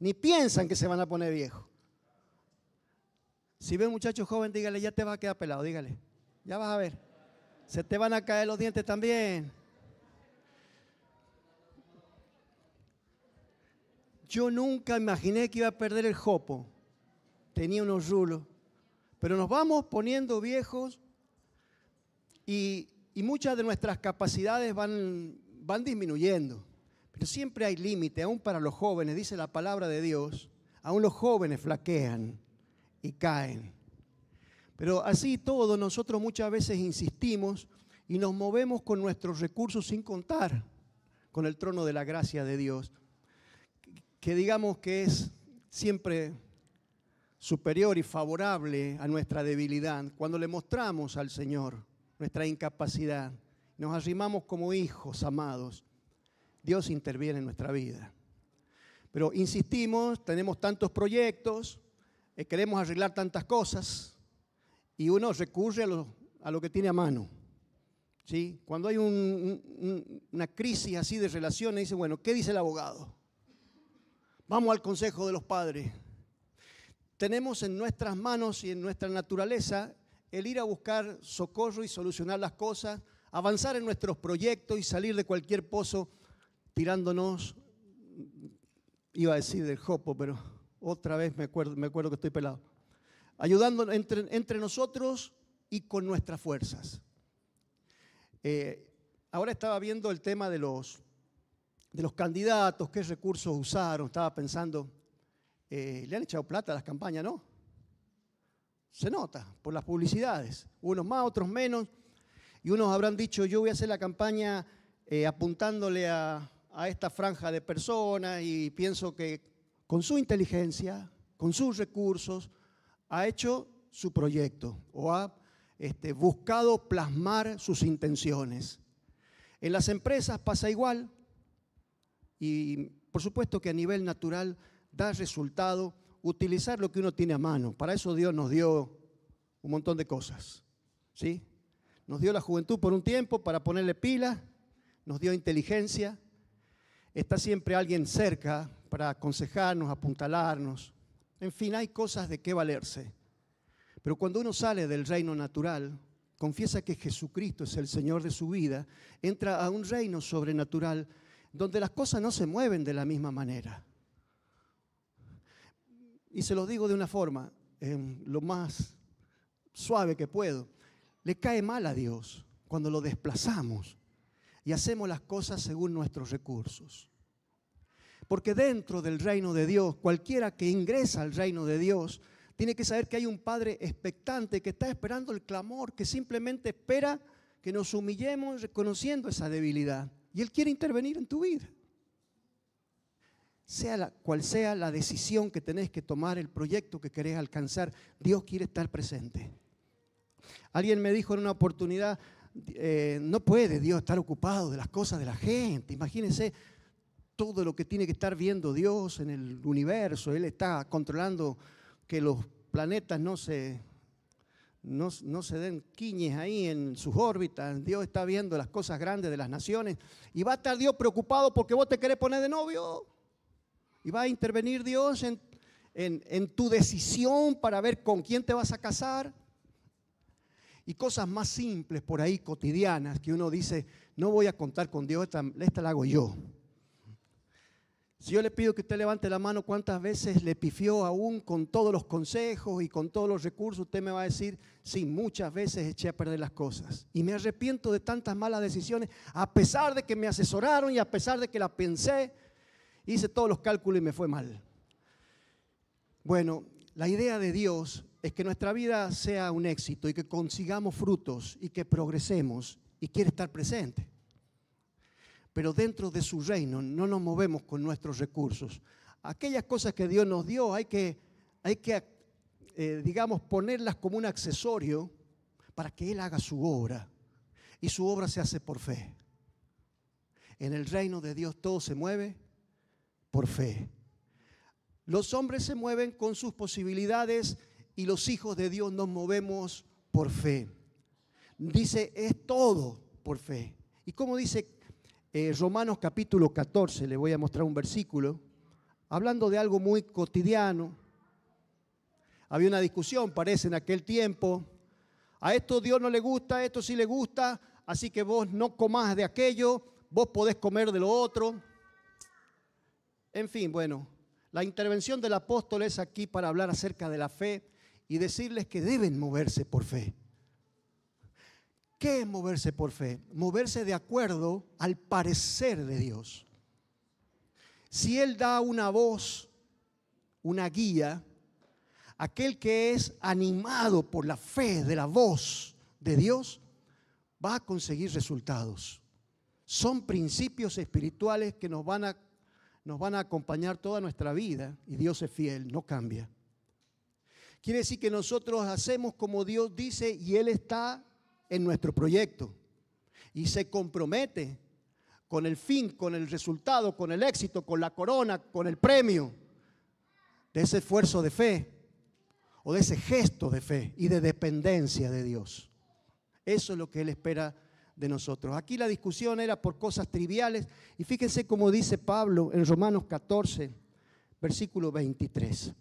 Ni piensan que se van a poner viejos. Si ve un muchacho joven, dígale, ya te vas a quedar pelado, dígale. Ya vas a ver. Se te van a caer los dientes también. Yo nunca imaginé que iba a perder el jopo. Tenía unos rulos. Pero nos vamos poniendo viejos y muchas de nuestras capacidades van disminuyendo. Pero siempre hay límite, aún para los jóvenes, dice la palabra de Dios. Aún los jóvenes flaquean y caen. Pero así todo, nosotros muchas veces insistimos y nos movemos con nuestros recursos sin contar con el trono de la gracia de Dios, que digamos que es siempre superior y favorable a nuestra debilidad. Cuando le mostramos al Señor nuestra incapacidad, nos arrimamos como hijos amados, Dios interviene en nuestra vida. Pero insistimos, tenemos tantos proyectos, queremos arreglar tantas cosas y uno recurre a lo que tiene a mano. ¿Sí? Cuando hay una crisis así de relaciones, dice, bueno, ¿qué dice el abogado? Vamos al consejo de los padres. Tenemos en nuestras manos y en nuestra naturaleza el ir a buscar socorro y solucionar las cosas, avanzar en nuestros proyectos y salir de cualquier pozo tirándonos, iba a decir del jopo, pero otra vez me acuerdo que estoy pelado, ayudando entre nosotros y con nuestras fuerzas. Ahora estaba viendo el tema de los candidatos, qué recursos usaron, estaba pensando, le han echado plata a las campañas, ¿no? Se nota por las publicidades, unos más, otros menos, y unos habrán dicho, yo voy a hacer la campaña apuntándole a esta franja de personas y pienso que con su inteligencia, con sus recursos, ha hecho su proyecto o ha buscado plasmar sus intenciones. En las empresas pasa igual y por supuesto que a nivel natural da resultado utilizar lo que uno tiene a mano. Para eso Dios nos dio un montón de cosas, ¿sí? Nos dio la juventud por un tiempo para ponerle pilas, nos dio inteligencia, está siempre alguien cerca para aconsejarnos, apuntalarnos. En fin, hay cosas de qué valerse. Pero cuando uno sale del reino natural, confiesa que Jesucristo es el Señor de su vida, entra a un reino sobrenatural donde las cosas no se mueven de la misma manera. Y se los digo de una forma, lo más suave que puedo. Le cae mal a Dios cuando lo desplazamos y hacemos las cosas según nuestros recursos. Porque dentro del reino de Dios, cualquiera que ingresa al reino de Dios, tiene que saber que hay un Padre expectante que está esperando el clamor, que simplemente espera que nos humillemos reconociendo esa debilidad. Y Él quiere intervenir en tu vida. Cual sea la decisión que tenés que tomar, el proyecto que querés alcanzar, Dios quiere estar presente. Alguien me dijo en una oportunidad, no puede Dios estar ocupado de las cosas de la gente. Imagínense todo lo que tiene que estar viendo Dios en el universo. Él está controlando que los planetas no se den quiñes ahí en sus órbitas. Dios está viendo las cosas grandes de las naciones. Y va a estar Dios preocupado porque vos te querés poner de novio. Y va a intervenir Dios en tu decisión para ver con quién te vas a casar. Y cosas más simples por ahí, cotidianas, que uno dice, no voy a contar con Dios, esta la hago yo. Si yo le pido que usted levante la mano, ¿cuántas veces le pifió aún con todos los consejos y con todos los recursos? Usted me va a decir, sí, muchas veces eché a perder las cosas. Y me arrepiento de tantas malas decisiones, a pesar de que me asesoraron y a pesar de que las pensé, hice todos los cálculos y me fue mal. Bueno, la idea de Dios es que nuestra vida sea un éxito y que consigamos frutos y que progresemos y quiere estar presente. Pero dentro de su reino no nos movemos con nuestros recursos. Aquellas cosas que Dios nos dio hay que digamos, ponerlas como un accesorio para que Él haga su obra. Y su obra se hace por fe. En el reino de Dios todo se mueve por fe. Los hombres se mueven con sus posibilidades y los hijos de Dios nos movemos por fe. Dice, es todo por fe. Y como dice Romanos capítulo 14, le voy a mostrar un versículo. hablando de algo muy cotidiano. Había una discusión, parece, en aquel tiempo. A esto Dios no le gusta, a esto sí le gusta, así que vos no comás de aquello, vos podés comer de lo otro. En fin, bueno, la intervención del apóstol es aquí para hablar acerca de la fe y decirles que deben moverse por fe. ¿Qué es moverse por fe? Moverse de acuerdo al parecer de Dios. Si Él da una voz, una guía, aquel que es animado por la fe de la voz de Dios va a conseguir resultados. Son principios espirituales que nos van a acompañar toda nuestra vida y Dios es fiel, no cambia. Quiere decir que nosotros hacemos como Dios dice y Él está en nuestro proyecto y se compromete con el fin, con el resultado, con el éxito, con la corona, con el premio de ese esfuerzo de fe o de ese gesto de fe y de dependencia de Dios. Eso es lo que Él espera de nosotros. Aquí la discusión era por cosas triviales y fíjense cómo dice Pablo en Romanos 14, versículo 23.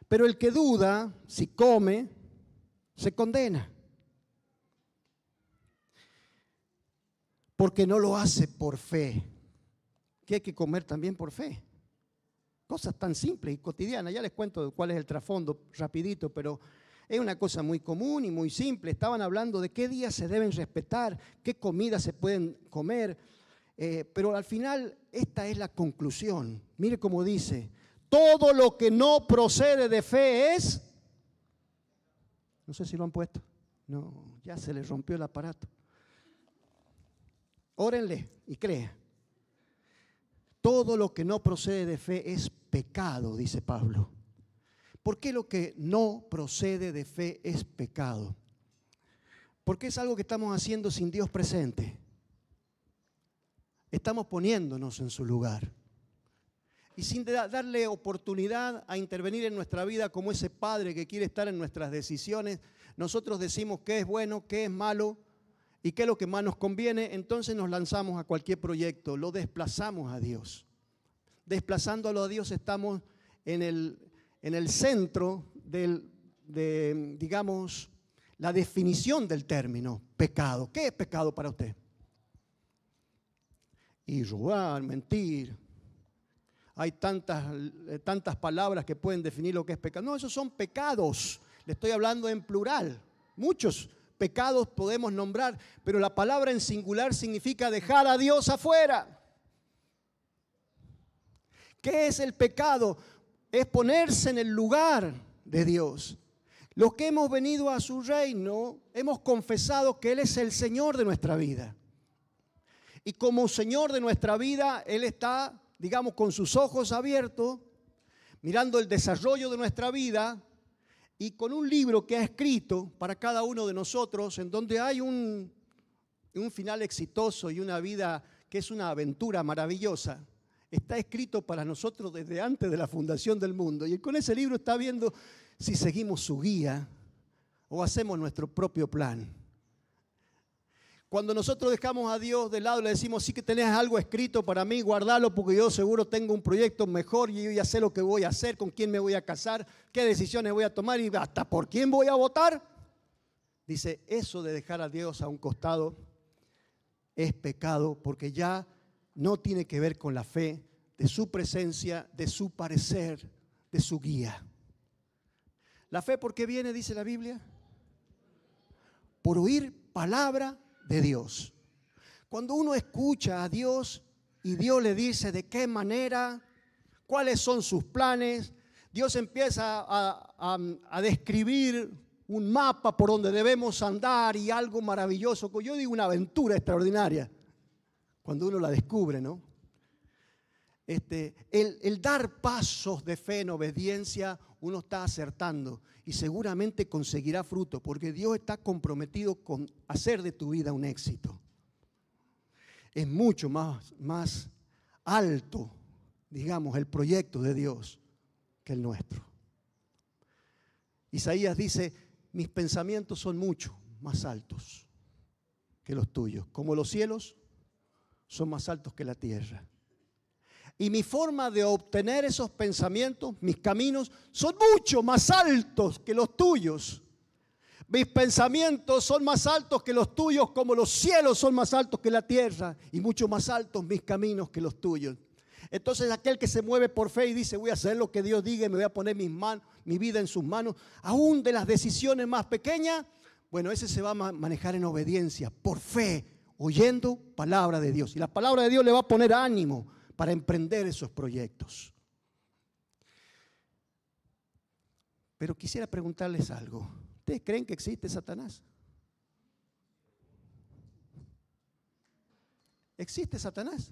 Pero el que duda, si come, se condena, porque no lo hace por fe. Que hay que comer también por fe. Cosas tan simples y cotidianas. Ya les cuento cuál es el trasfondo rapidito, pero es una cosa muy común y muy simple. Estaban hablando de qué días se deben respetar, qué comidas se pueden comer, pero al final esta es la conclusión. Mire cómo dice, todo lo que no procede de fe es... No sé si lo han puesto. No, ya se les rompió el aparato. Órenle y crea. Todo lo que no procede de fe es pecado, dice Pablo. ¿Por qué lo que no procede de fe es pecado? Porque es algo que estamos haciendo sin Dios presente. Estamos poniéndonos en su lugar. Y sin darle oportunidad a intervenir en nuestra vida como ese padre que quiere estar en nuestras decisiones, nosotros decimos qué es bueno, qué es malo y qué es lo que más nos conviene, entonces nos lanzamos a cualquier proyecto, lo desplazamos a Dios. Desplazándolo a Dios estamos en el centro de, digamos, la definición del término pecado. ¿Qué es pecado para usted? Y robar, mentir. Hay tantas palabras que pueden definir lo que es pecado. No, esos son pecados. Le estoy hablando en plural. Muchos pecados podemos nombrar, pero la palabra en singular significa dejar a Dios afuera. ¿Qué es el pecado? Es ponerse en el lugar de Dios. Los que hemos venido a su reino, hemos confesado que Él es el Señor de nuestra vida. Y como Señor de nuestra vida, Él está, digamos, con sus ojos abiertos, mirando el desarrollo de nuestra vida y con un libro que ha escrito para cada uno de nosotros, en donde hay un final exitoso y una vida que es una aventura maravillosa. Está escrito para nosotros desde antes de la fundación del mundo. Y con ese libro está viendo si seguimos su guía o hacemos nuestro propio plan. Cuando nosotros dejamos a Dios de lado y le decimos, sí que tenés algo escrito para mí, guardalo porque yo seguro tengo un proyecto mejor y yo ya sé lo que voy a hacer, con quién me voy a casar, qué decisiones voy a tomar y hasta por quién voy a votar. Dice, eso de dejar a Dios a un costado es pecado porque ya no tiene que ver con la fe, de su presencia, de su parecer, de su guía. ¿La fe por qué viene, dice la Biblia? Por oír palabra de Dios. Cuando uno escucha a Dios y Dios le dice de qué manera, cuáles son sus planes, Dios empieza a describir un mapa por donde debemos andar y algo maravilloso, yo digo una aventura extraordinaria, cuando uno la descubre, ¿no? El dar pasos de fe en obediencia, uno está acertando y seguramente conseguirá fruto, porque Dios está comprometido con hacer de tu vida un éxito. Es mucho más alto, digamos, el proyecto de Dios que el nuestro. Isaías dice, mis pensamientos son mucho más altos que los tuyos, como los cielos son más altos que la tierra. Y mi forma de obtener esos pensamientos, mis caminos, son mucho más altos que los tuyos. Mis pensamientos son más altos que los tuyos, como los cielos son más altos que la tierra, y mucho más altos mis caminos que los tuyos. Entonces aquel que se mueve por fe y dice, voy a hacer lo que Dios diga y me voy a poner mi vida en sus manos, aún de las decisiones más pequeñas, bueno, ese se va a manejar en obediencia, por fe, oyendo palabra de Dios. Y la palabra de Dios le va a poner ánimo para emprender esos proyectos. Pero quisiera preguntarles algo. ¿Ustedes creen que existe Satanás? ¿Existe Satanás?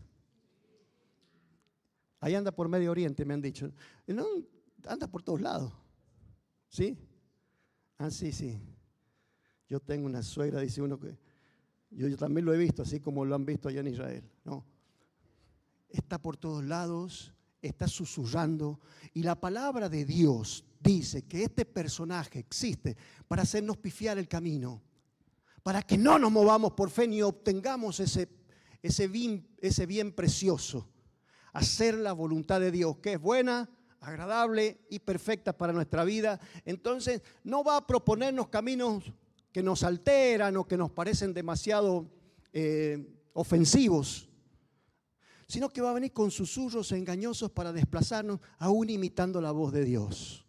Ahí anda por Medio Oriente, me han dicho. No, anda por todos lados. ¿Sí? Ah, sí, sí. Yo tengo una suegra, dice uno, que yo también lo he visto, así como lo han visto allá en Israel. No. Está por todos lados, está susurrando. Y la palabra de Dios dice que este personaje existe para hacernos pifiar el camino, para que no nos movamos por fe ni obtengamos ese bien precioso. Hacer la voluntad de Dios, que es buena, agradable y perfecta para nuestra vida. Entonces no va a proponernos caminos que nos alteran o que nos parecen demasiado ofensivos, sino que va a venir con susurros engañosos para desplazarnos, aún imitando la voz de Dios.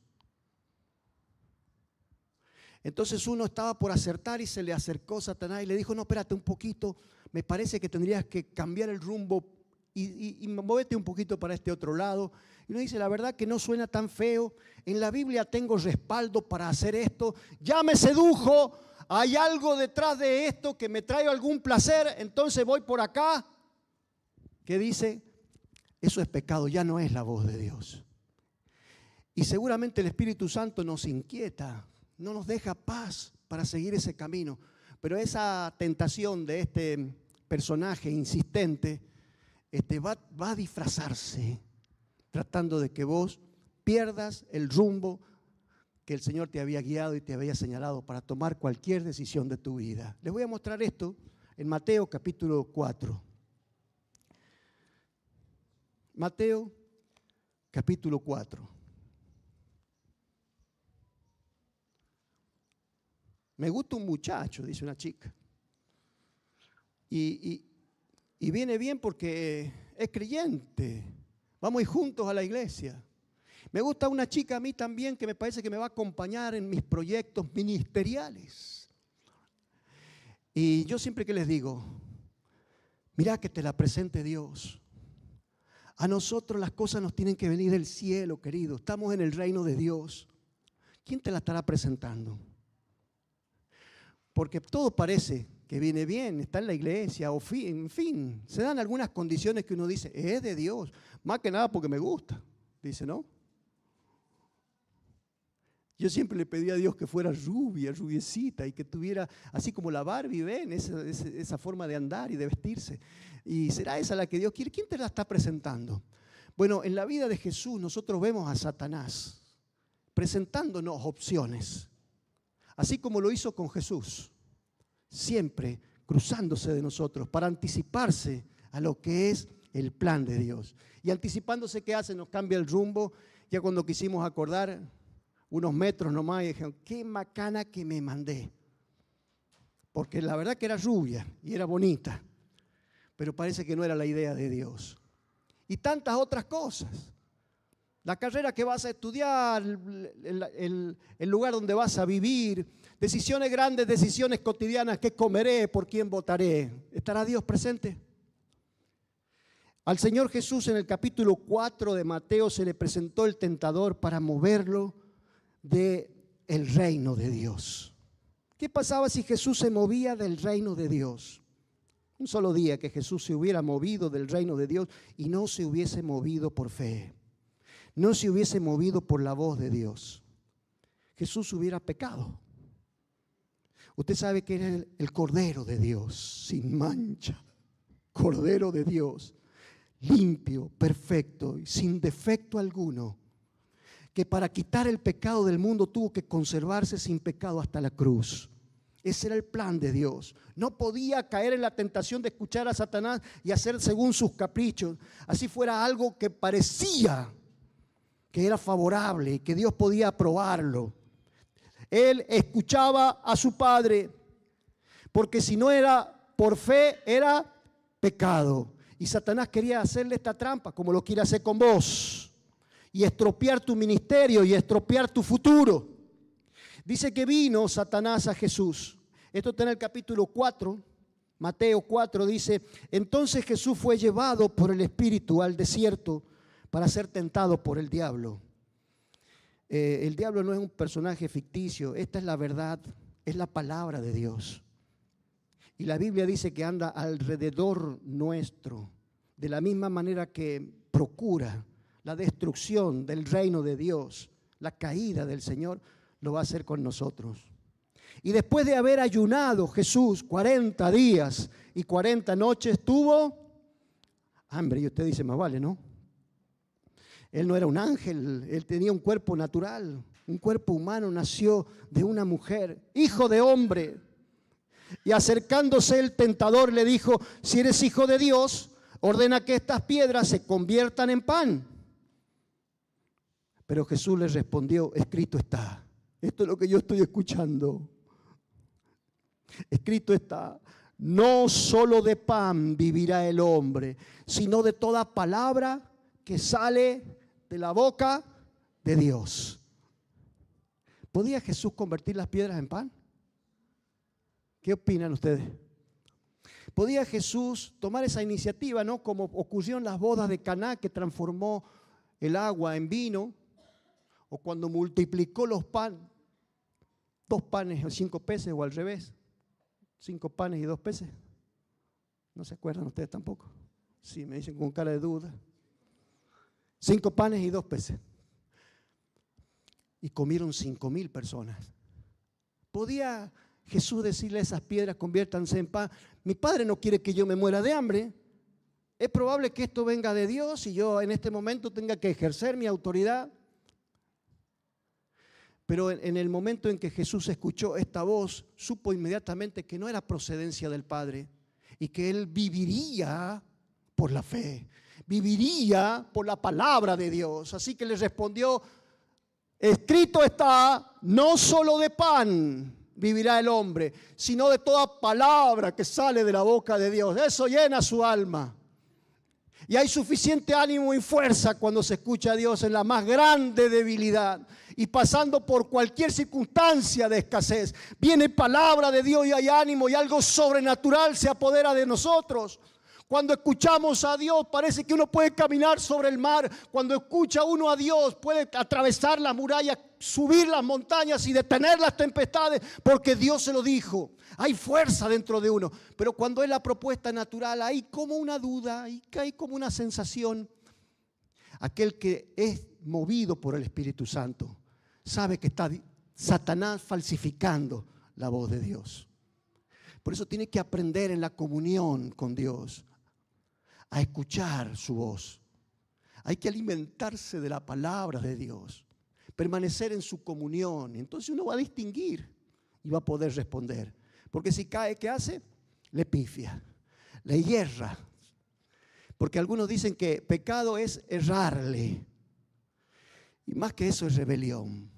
Entonces uno estaba por acertar y se le acercó Satanás y le dijo, no, espérate un poquito, me parece que tendrías que cambiar el rumbo y movete un poquito para este otro lado. Y uno dice, la verdad que no suena tan feo, en la Biblia tengo respaldo para hacer esto, ya me sedujo, hay algo detrás de esto que me trae algún placer, entonces voy por acá. ¿Qué dice? Eso es pecado, ya no es la voz de Dios. Y seguramente el Espíritu Santo nos inquieta, no nos deja paz para seguir ese camino. Pero esa tentación de este personaje insistente va a disfrazarse, tratando de que vos pierdas el rumbo que el Señor te había guiado y te había señalado para tomar cualquier decisión de tu vida. Les voy a mostrar esto en Mateo capítulo 4. Mateo capítulo 4. Me gusta un muchacho, dice una chica. Y viene bien porque es creyente. Vamos a ir juntos a la iglesia. Me gusta una chica a mí también que me parece que me va a acompañar en mis proyectos ministeriales. Y yo siempre que les digo, mira que te la presente Dios. A nosotros las cosas nos tienen que venir del cielo, querido. Estamos en el reino de Dios. ¿Quién te la estará presentando? Porque todo parece que viene bien, está en la iglesia, o en fin, se dan algunas condiciones que uno dice, es de Dios, más que nada porque me gusta, dice, ¿no? Yo siempre le pedí a Dios que fuera rubia, rubiecita, y que tuviera, así como la Barbie, ven, esa forma de andar y de vestirse. ¿Y será esa la que Dios quiere? ¿Quién te la está presentando? Bueno, en la vida de Jesús nosotros vemos a Satanás presentándonos opciones, así como lo hizo con Jesús. Siempre cruzándose de nosotros para anticiparse a lo que es el plan de Dios. Y anticipándose, ¿qué hace? Nos cambia el rumbo. Ya cuando quisimos acordar, unos metros nomás, y dijeron, qué macana que me mandé. Porque la verdad que era rubia y era bonita, pero parece que no era la idea de Dios. Y tantas otras cosas. La carrera que vas a estudiar, el lugar donde vas a vivir, decisiones grandes, decisiones cotidianas, qué comeré, por quién votaré. ¿Estará Dios presente? Al Señor Jesús en el capítulo 4 de Mateo se le presentó el tentador para moverlo del reino de Dios. ¿Qué pasaba si Jesús se movía del reino de Dios? Un solo día que Jesús se hubiera movido del reino de Dios y no se hubiese movido por fe. No se hubiese movido por la voz de Dios. Jesús hubiera pecado. Usted sabe que era el Cordero de Dios, sin mancha. Cordero de Dios, limpio, perfecto y sin defecto alguno. Que para quitar el pecado del mundo tuvo que conservarse sin pecado hasta la cruz. Ese era el plan de Dios. No podía caer en la tentación de escuchar a Satanás y hacer según sus caprichos. Así fuera algo que parecía que era favorable y que Dios podía aprobarlo. Él escuchaba a su padre, porque si no era por fe, era pecado. Y Satanás quería hacerle esta trampa, como lo quiere hacer con vos, y estropear tu ministerio y estropear tu futuro. Dice que vino Satanás a Jesús. Esto está en el capítulo 4, Mateo 4, dice: entonces Jesús fue llevado por el Espíritu al desierto para ser tentado por el diablo. El diablo no es un personaje ficticio, esta es la verdad, es la palabra de Dios. Y la Biblia dice que anda alrededor nuestro, de la misma manera que procura la destrucción del reino de Dios, la caída del Señor, lo va a hacer con nosotros. Y después de haber ayunado Jesús 40 días y 40 noches, tuvo hambre. Y usted dice, más vale, ¿no? Él no era un ángel, él tenía un cuerpo natural, un cuerpo humano, nació de una mujer, hijo de hombre. Y acercándose el tentador le dijo: si eres hijo de Dios, ordena que estas piedras se conviertan en pan. Pero Jesús le respondió: escrito está. Esto es lo que yo estoy escuchando. Escrito está: no solo de pan vivirá el hombre, sino de toda palabra que sale de la boca de Dios. ¿Podía Jesús convertir las piedras en pan? ¿Qué opinan ustedes? ¿Podía Jesús tomar esa iniciativa, ¿no? Como ocurrió en las bodas de Caná, que transformó el agua en vino, o cuando multiplicó los panes, 2 panes o 5 peces, o al revés, 5 panes y 2 peces? ¿No se acuerdan ustedes tampoco? Sí, me dicen con cara de duda. 5 panes y 2 peces. Y comieron 5,000 personas. ¿Podía Jesús decirle a esas piedras: conviértanse en pan? Mi Padre no quiere que yo me muera de hambre. Es probable que esto venga de Dios y yo en este momento tenga que ejercer mi autoridad. Pero en el momento en que Jesús escuchó esta voz, supo inmediatamente que no era procedencia del Padre y que Él viviría por la fe, viviría por la palabra de Dios. Así que le respondió: escrito está, no solo de pan vivirá el hombre, sino de toda palabra que sale de la boca de Dios. Eso llena su alma. Y hay suficiente ánimo y fuerza cuando se escucha a Dios en la más grande debilidad y pasando por cualquier circunstancia de escasez. Viene palabra de Dios y hay ánimo y algo sobrenatural se apodera de nosotros. Cuando escuchamos a Dios parece que uno puede caminar sobre el mar. Cuando escucha uno a Dios puede atravesar las murallas, subir las montañas y detener las tempestades, porque Dios se lo dijo. Hay fuerza dentro de uno. Pero cuando es la propuesta natural hay como una duda, hay como una sensación. Aquel que es movido por el Espíritu Santo sabe que está Satanás falsificando la voz de Dios. Por eso tiene que aprender en la comunión con Dios a escuchar su voz. Hay que alimentarse de la palabra de Dios, permanecer en su comunión. Entonces uno va a distinguir y va a poder responder. Porque si cae, ¿qué hace? Le pifia, le hierra. Porque algunos dicen que pecado es errarle. Y más que eso es rebelión.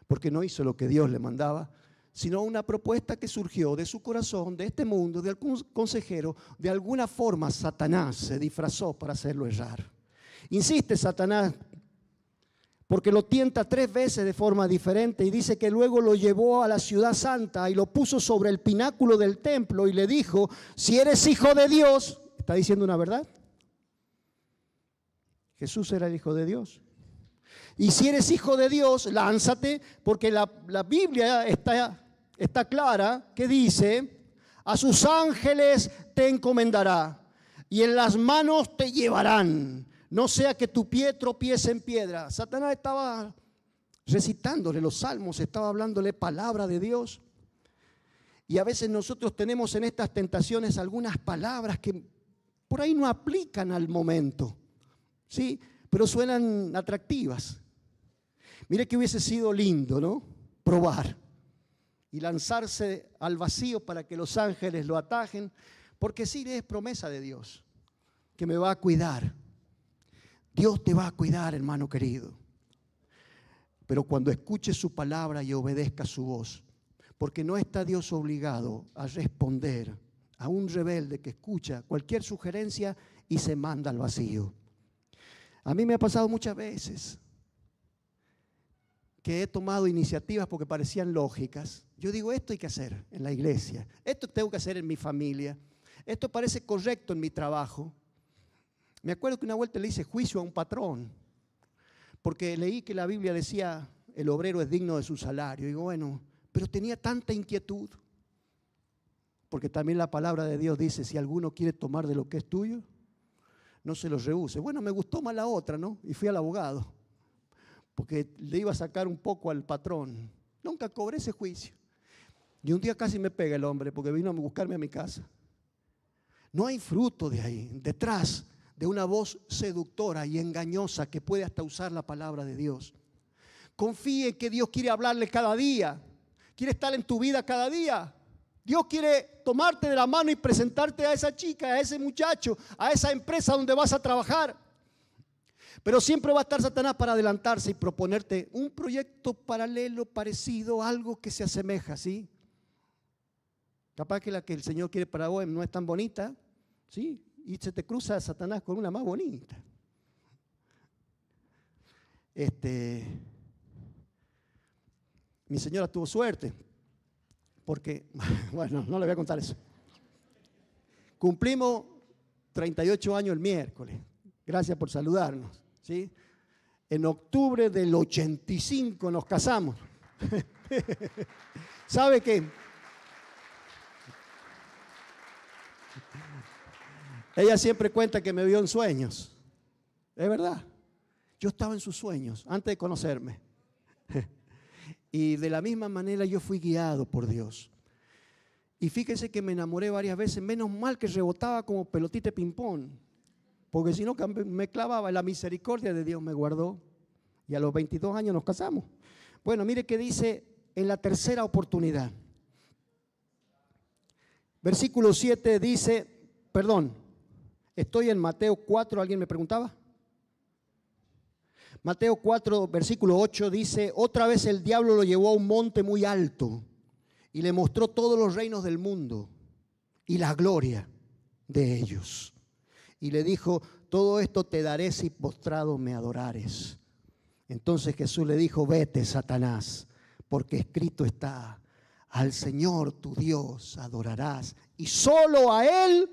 Porque no hizo lo que Dios le mandaba, sino una propuesta que surgió de su corazón, de este mundo, de algún consejero. De alguna forma Satanás se disfrazó para hacerlo errar. Insiste Satanás, porque lo tienta 3 veces de forma diferente, y dice que luego lo llevó a la ciudad santa y lo puso sobre el pináculo del templo y le dijo: si eres hijo de Dios. ¿Está diciendo una verdad? Jesús era el hijo de Dios. Y si eres hijo de Dios, lánzate, porque la Biblia está clara que dice: a sus ángeles te encomendará y en las manos te llevarán, no sea que tu pie tropiece en piedra. Satanás estaba recitándole los salmos, estaba hablándole palabra de Dios. Y a veces nosotros tenemos en estas tentaciones algunas palabras que por ahí no aplican al momento, ¿sí? Pero suenan atractivas. Mire que hubiese sido lindo, ¿no? Probar y lanzarse al vacío para que los ángeles lo atajen, porque sí es promesa de Dios, que me va a cuidar. Dios te va a cuidar, hermano querido. Pero cuando escuche su palabra y obedezca su voz, porque no está Dios obligado a responder a un rebelde que escucha cualquier sugerencia y se manda al vacío. A mí me ha pasado muchas veces que he tomado iniciativas porque parecían lógicas. Yo digo, esto hay que hacer en la iglesia, esto tengo que hacer en mi familia, esto parece correcto en mi trabajo. Me acuerdo que una vuelta le hice juicio a un patrón, porque leí que la Biblia decía, el obrero es digno de su salario. Y digo, bueno, pero tenía tanta inquietud, porque también la palabra de Dios dice, si alguno quiere tomar de lo que es tuyo, no se lo rehúse. Bueno, me gustó más la otra, ¿no? Y fui al abogado, porque le iba a sacar un poco al patrón. Nunca cobré ese juicio. Y un día casi me pega el hombre, porque vino a buscarme a mi casa. No hay fruto de ahí, detrás de una voz seductora y engañosa que puede hasta usar la palabra de Dios. Confíe en que Dios quiere hablarle cada día, quiere estar en tu vida cada día. Dios quiere tomarte de la mano y presentarte a esa chica, a ese muchacho, a esa empresa donde vas a trabajar. Pero siempre va a estar Satanás para adelantarse y proponerte un proyecto paralelo, parecido, algo que se asemeja, ¿sí? Capaz que la que el Señor quiere para vos no es tan bonita, ¿sí? Y se te cruza Satanás con una más bonita. Mi señora tuvo suerte, porque, bueno, no le voy a contar eso. Cumplimos 38 años el miércoles. Gracias por saludarnos, ¿sí? En octubre del 85 nos casamos. ¿Sabe qué? Ella siempre cuenta que me vio en sueños. Es verdad. Yo estaba en sus sueños antes de conocerme. Y de la misma manera yo fui guiado por Dios. Y fíjese que me enamoré varias veces. Menos mal que rebotaba como pelotita de ping-pong. Porque si no me clavaba. La misericordia de Dios me guardó. Y a los 22 años nos casamos. Bueno, mire qué dice en la tercera oportunidad. Versículo 7 dice, estoy en Mateo 4, ¿alguien me preguntaba? Mateo 4, versículo 8 dice, otra vez el diablo lo llevó a un monte muy alto y le mostró todos los reinos del mundo y la gloria de ellos. Y le dijo, todo esto te daré si postrado me adorares. Entonces Jesús le dijo, vete, Satanás, porque escrito está, al Señor tu Dios adorarás y solo a Él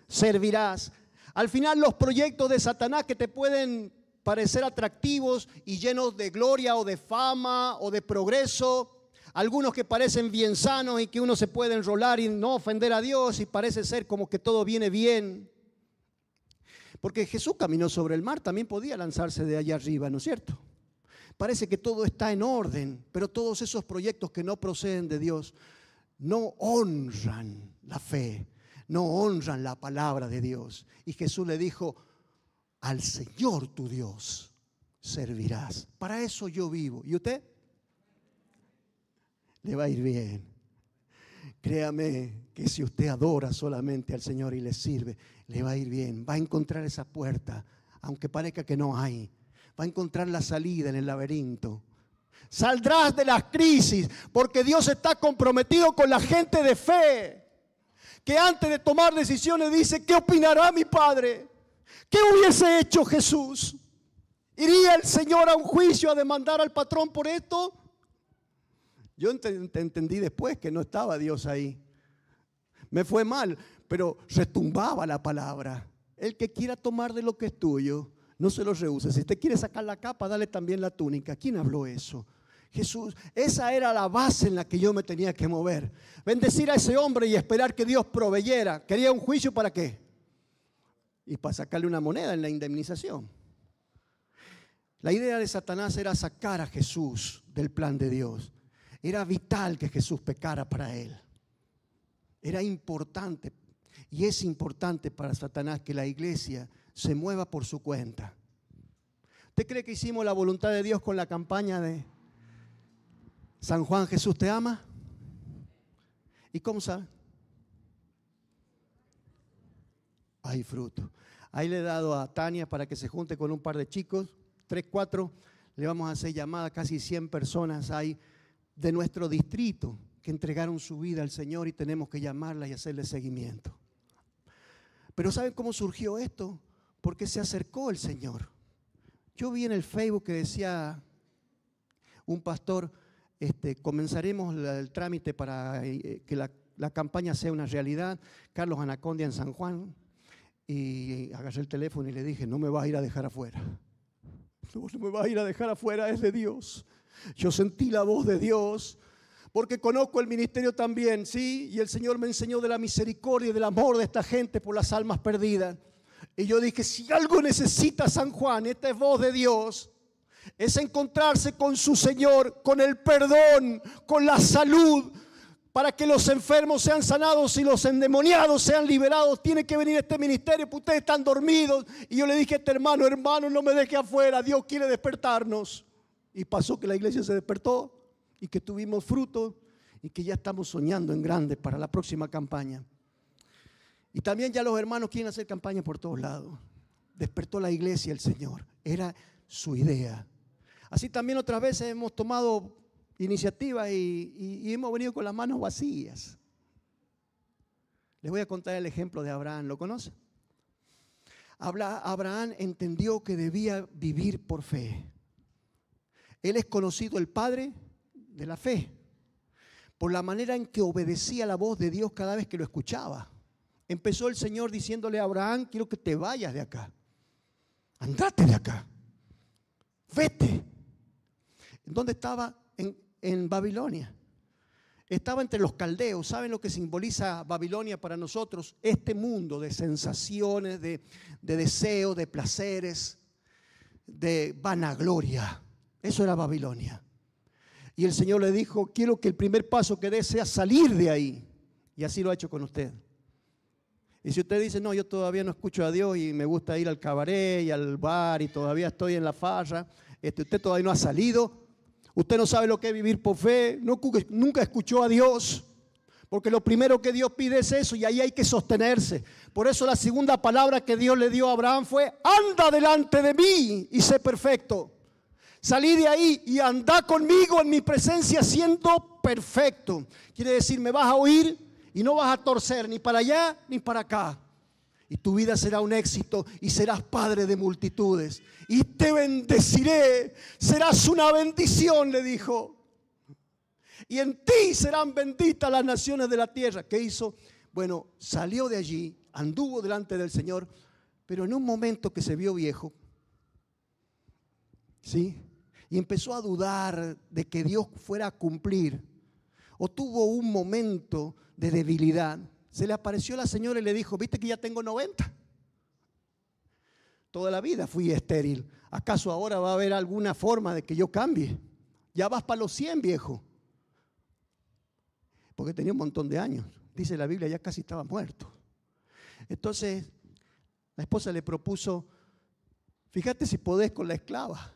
servirás. Al final los proyectos de Satanás que te pueden parecer atractivos y llenos de gloria o de fama o de progreso, algunos que parecen bien sanos y que uno se puede enrolar y no ofender a Dios y parece ser como que todo viene bien. Porque Jesús caminó sobre el mar, también podía lanzarse de allá arriba, ¿no es cierto? Parece que todo está en orden, pero todos esos proyectos que no proceden de Dios no honran la fe, no honran la palabra de Dios. Y Jesús le dijo, al Señor tu Dios servirás. Para eso yo vivo. ¿Y usted? Le va a ir bien. Créame que si usted adora solamente al Señor y le sirve, le va a ir bien. Va a encontrar esa puerta, aunque parezca que no hay. Va a encontrar la salida en el laberinto. Saldrás de las crisis, porque Dios está comprometido con la gente de fe, que antes de tomar decisiones dice, ¿qué opinará mi Padre? ¿Qué hubiese hecho Jesús? ¿Iría el Señor a un juicio a demandar al patrón por esto? Yo entendí después que no estaba Dios ahí. Me fue mal, pero retumbaba la palabra. El que quiera tomar de lo que es tuyo, no se lo rehúse. Si usted quiere sacar la capa, dale también la túnica. ¿Quién habló eso? Jesús. Esa era la base en la que yo me tenía que mover. Bendecir a ese hombre y esperar que Dios proveyera. ¿Quería un juicio para qué? Y para sacarle una moneda en la indemnización. La idea de Satanás era sacar a Jesús del plan de Dios. Era vital que Jesús pecara para él. Era importante, y es importante para Satanás que la iglesia se mueva por su cuenta. ¿Usted cree que hicimos la voluntad de Dios con la campaña de San Juan Jesús te ama? ¿Y cómo saben? Hay fruto. Ahí le he dado a Tania para que se junte con un par de chicos, 3, 4, le vamos a hacer llamada, casi 100 personas hay de nuestro distrito que entregaron su vida al Señor y tenemos que llamarlas y hacerle seguimiento. Pero ¿saben cómo surgió esto? Porque se acercó el Señor. Yo vi en el Facebook que decía un pastor, comenzaremos el trámite para que la campaña sea una realidad. Carlos Anacondia en San Juan. Y agarré el teléfono y le dije, no me vas a ir a dejar afuera. No me vas a ir a dejar afuera, es de Dios. Yo sentí la voz de Dios, porque conozco el ministerio también, ¿sí? Y el Señor me enseñó de la misericordia y del amor de esta gente por las almas perdidas. Y yo dije, si algo necesita San Juan, esta es voz de Dios, es encontrarse con su Señor, con el perdón, con la salud, para que los enfermos sean sanados y los endemoniados sean liberados. Tiene que venir este ministerio, porque ustedes están dormidos. Y yo le dije a este hermano, no me deje afuera, Dios quiere despertarnos. Y pasó que la iglesia se despertó y que tuvimos fruto y que ya estamos soñando en grande para la próxima campaña. Y también ya los hermanos quieren hacer campaña por todos lados. Despertó la iglesia el Señor, era su idea. Así también otras veces hemos tomado iniciativas y hemos venido con las manos vacías. Les voy a contar el ejemplo de Abraham, ¿lo conocen? Abraham entendió que debía vivir por fe. Él es conocido el padre de la fe, por la manera en que obedecía la voz de Dios cada vez que lo escuchaba. Empezó el Señor diciéndole a Abraham, quiero que te vayas de acá, andate de acá, vete. ¿Dónde estaba? En Babilonia. Estaba entre los caldeos. ¿Saben lo que simboliza Babilonia para nosotros? Este mundo de sensaciones, de deseos, de placeres, de vanagloria. Eso era Babilonia. Y el Señor le dijo, quiero que el primer paso que dé sea salir de ahí. Y así lo ha hecho con usted. Y si usted dice, no, yo todavía no escucho a Dios y me gusta ir al cabaret y al bar y todavía estoy en la farra, usted todavía no ha salido, usted no sabe lo que es vivir por fe, nunca escuchó a Dios, porque lo primero que Dios pide es eso y ahí hay que sostenerse. Por eso la segunda palabra que Dios le dio a Abraham fue, anda delante de mí y sé perfecto. Salí de ahí y anda conmigo en mi presencia siendo perfecto. Quiere decir, me vas a oír y no vas a torcer ni para allá ni para acá. Y tu vida será un éxito y serás padre de multitudes. Y te bendeciré, serás una bendición, le dijo. Y en ti serán benditas las naciones de la tierra. ¿Qué hizo? Bueno, salió de allí, anduvo delante del Señor, pero en un momento que se vio viejo, ¿sí? Y empezó a dudar de que Dios fuera a cumplir. O tuvo un momento de debilidad. Se le apareció la señora y le dijo, ¿viste que ya tengo 90? Toda la vida fui estéril. ¿Acaso ahora va a haber alguna forma de que yo cambie? Ya vas para los 100, viejo. Porque tenía un montón de años. Dice la Biblia, ya casi estaba muerto. Entonces, la esposa le propuso, fíjate si podés con la esclava.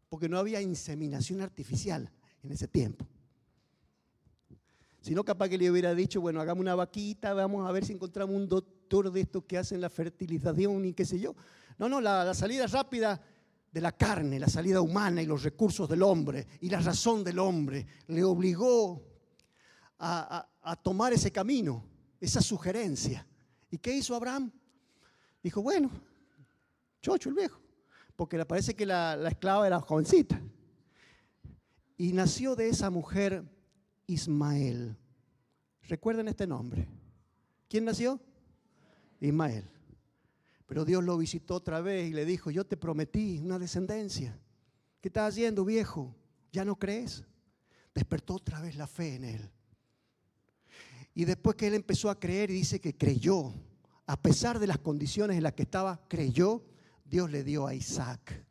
Porque no había inseminación artificial en ese tiempo. Si no, capaz que le hubiera dicho, bueno, hagamos una vaquita, vamos a ver si encontramos un doctor de estos que hacen la fertilización y qué sé yo. No, la salida rápida de la carne, la salida humana y los recursos del hombre y la razón del hombre le obligó a tomar ese camino, esa sugerencia. ¿Y qué hizo Abraham? Dijo, bueno, chocho el viejo, porque le parece que la esclava era jovencita. Y nació de esa mujer Ismael. Recuerden este nombre. ¿Quién nació? Ismael. Pero Dios lo visitó otra vez y le dijo, yo te prometí una descendencia. ¿Qué estás haciendo, viejo? ¿Ya no crees? Despertó otra vez la fe en él. Y después que él empezó a creer y dice que creyó, a pesar de las condiciones en las que estaba, creyó, Dios le dio a Isaac.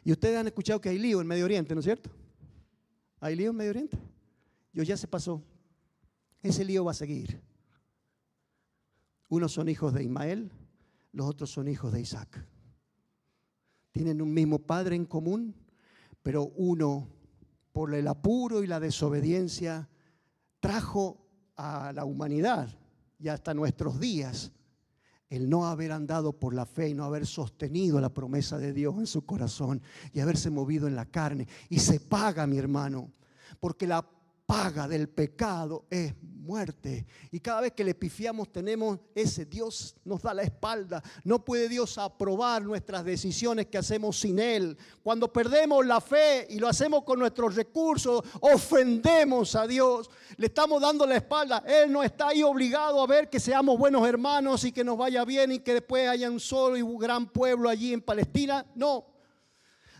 Y ustedes han escuchado que hay lío en Medio Oriente, ¿no es cierto? ¿Hay lío en Medio Oriente? Ya se pasó. Ese lío va a seguir. Unos son hijos de Ismael, los otros son hijos de Isaac. Tienen un mismo padre en común, pero uno por el apuro y la desobediencia, trajo a la humanidad y hasta nuestros días el no haber andado por la fe y no haber sostenido la promesa de Dios en su corazón y haberse movido en la carne. Y se paga, mi hermano, porque la paga del pecado es muerte. Y cada vez que le pifiamos tenemos ese, Dios nos da la espalda. No puede Dios aprobar nuestras decisiones que hacemos sin Él. Cuando perdemos la fe y lo hacemos con nuestros recursos, ofendemos a Dios. Le estamos dando la espalda. Él no está ahí obligado a ver que seamos buenos hermanos y que nos vaya bien y que después haya un solo y gran pueblo allí en Palestina. No.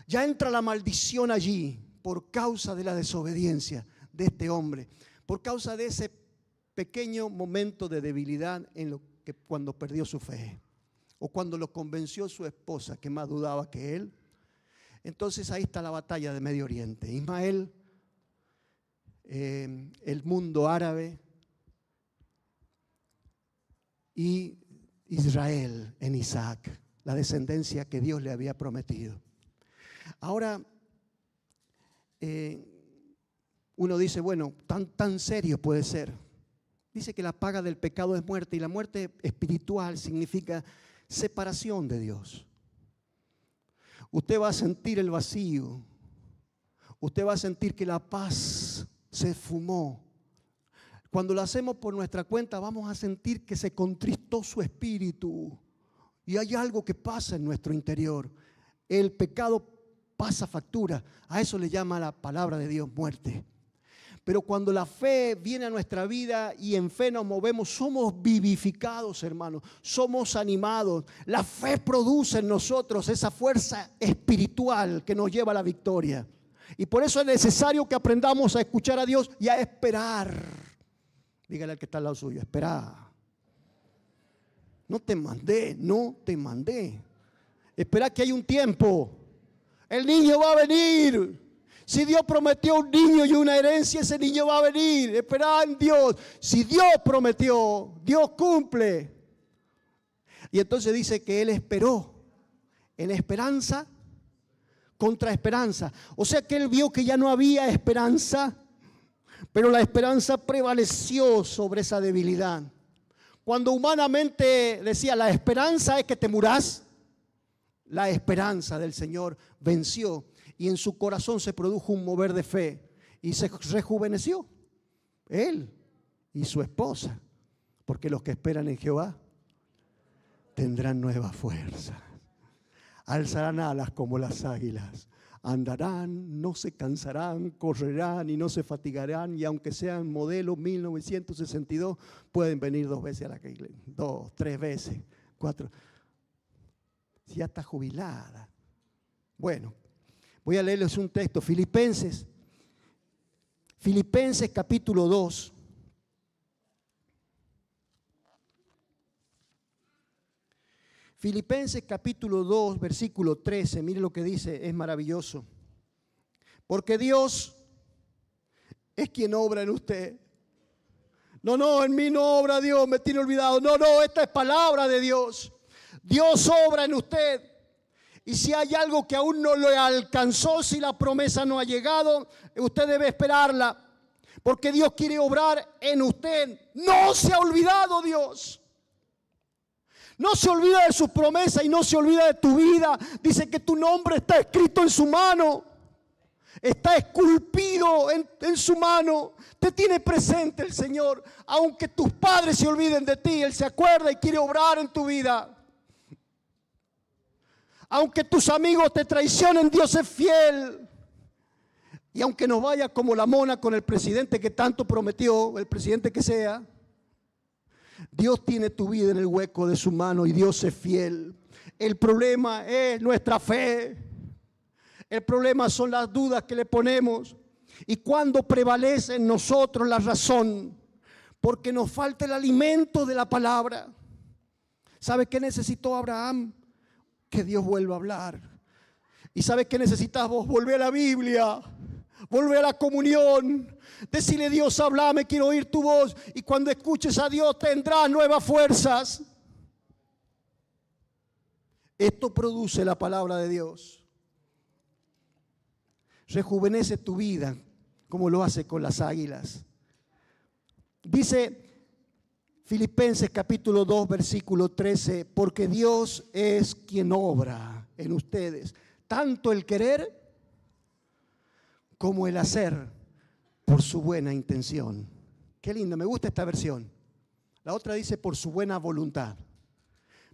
Ya entra la maldición allí por causa de la desobediencia de este hombre, por causa de ese pequeño momento de debilidad en lo que cuando perdió su fe o cuando lo convenció su esposa que más dudaba que él. Entonces ahí está la batalla de Medio Oriente. Ismael, el mundo árabe y Israel en Isaac, la descendencia que Dios le había prometido. Ahora, uno dice, bueno, tan serio puede ser. Dice que la paga del pecado es muerte, y la muerte espiritual significa separación de Dios. Usted va a sentir el vacío. Usted va a sentir que la paz se esfumó. Cuando lo hacemos por nuestra cuenta, vamos a sentir que se contristó su espíritu. Y hay algo que pasa en nuestro interior. El pecado pasa factura. A eso le llama la palabra de Dios muerte. Pero cuando la fe viene a nuestra vida y en fe nos movemos, somos vivificados, hermanos. Somos animados. La fe produce en nosotros esa fuerza espiritual que nos lleva a la victoria. Y por eso es necesario que aprendamos a escuchar a Dios y a esperar. Dígale al que está al lado suyo, espera. No te mandé. Espera que hay un tiempo. El niño va a venir. Si Dios prometió un niño y una herencia, ese niño va a venir. Esperá en Dios. Si Dios prometió, Dios cumple. Y entonces dice que él esperó en esperanza contra esperanza. O sea que él vio que ya no había esperanza, pero la esperanza prevaleció sobre esa debilidad. Cuando humanamente decía, la esperanza es que te murás, la esperanza del Señor venció. Y en su corazón se produjo un mover de fe y se rejuveneció él y su esposa, porque los que esperan en Jehová tendrán nueva fuerza, alzarán alas como las águilas, andarán, no se cansarán, correrán y no se fatigarán, y aunque sean modelo 1962 pueden venir 2 veces a la iglesia, 2, 3 veces, 4. Si ya está jubilada. Bueno, voy a leerles un texto, Filipenses capítulo 2. Filipenses capítulo 2, versículo 13, mire lo que dice, es maravilloso. Porque Dios es quien obra en usted. No, en mí no obra Dios, me tiene olvidado. No, esta es palabra de Dios. Dios obra en usted. Y si hay algo que aún no lo alcanzó, si la promesa no ha llegado, usted debe esperarla. Porque Dios quiere obrar en usted. No se ha olvidado Dios. No se olvida de su promesa y no se olvida de tu vida. Dice que tu nombre está escrito en su mano. Está esculpido en su mano. Te tiene presente el Señor. Aunque tus padres se olviden de ti, Él se acuerda y quiere obrar en tu vida. Aunque tus amigos te traicionen, Dios es fiel. Y aunque nos vaya como la mona con el presidente que tanto prometió, el presidente que sea, Dios tiene tu vida en el hueco de su mano y Dios es fiel. El problema es nuestra fe. El problema son las dudas que le ponemos. Y cuando prevalece en nosotros la razón, porque nos falta el alimento de la palabra. ¿Sabe qué necesitó Abraham? Que Dios vuelva a hablar. ¿Y sabe qué necesitas vos? Volver a la Biblia, volver a la comunión, decirle Dios, háblame, quiero oír tu voz. Y cuando escuches a Dios tendrás nuevas fuerzas. Esto produce la palabra de Dios. Rejuvenece tu vida como lo hace con las águilas. Dice Filipenses capítulo 2, versículo 13, porque Dios es quien obra en ustedes, tanto el querer como el hacer por su buena intención. Qué lindo, me gusta esta versión. La otra dice por su buena voluntad.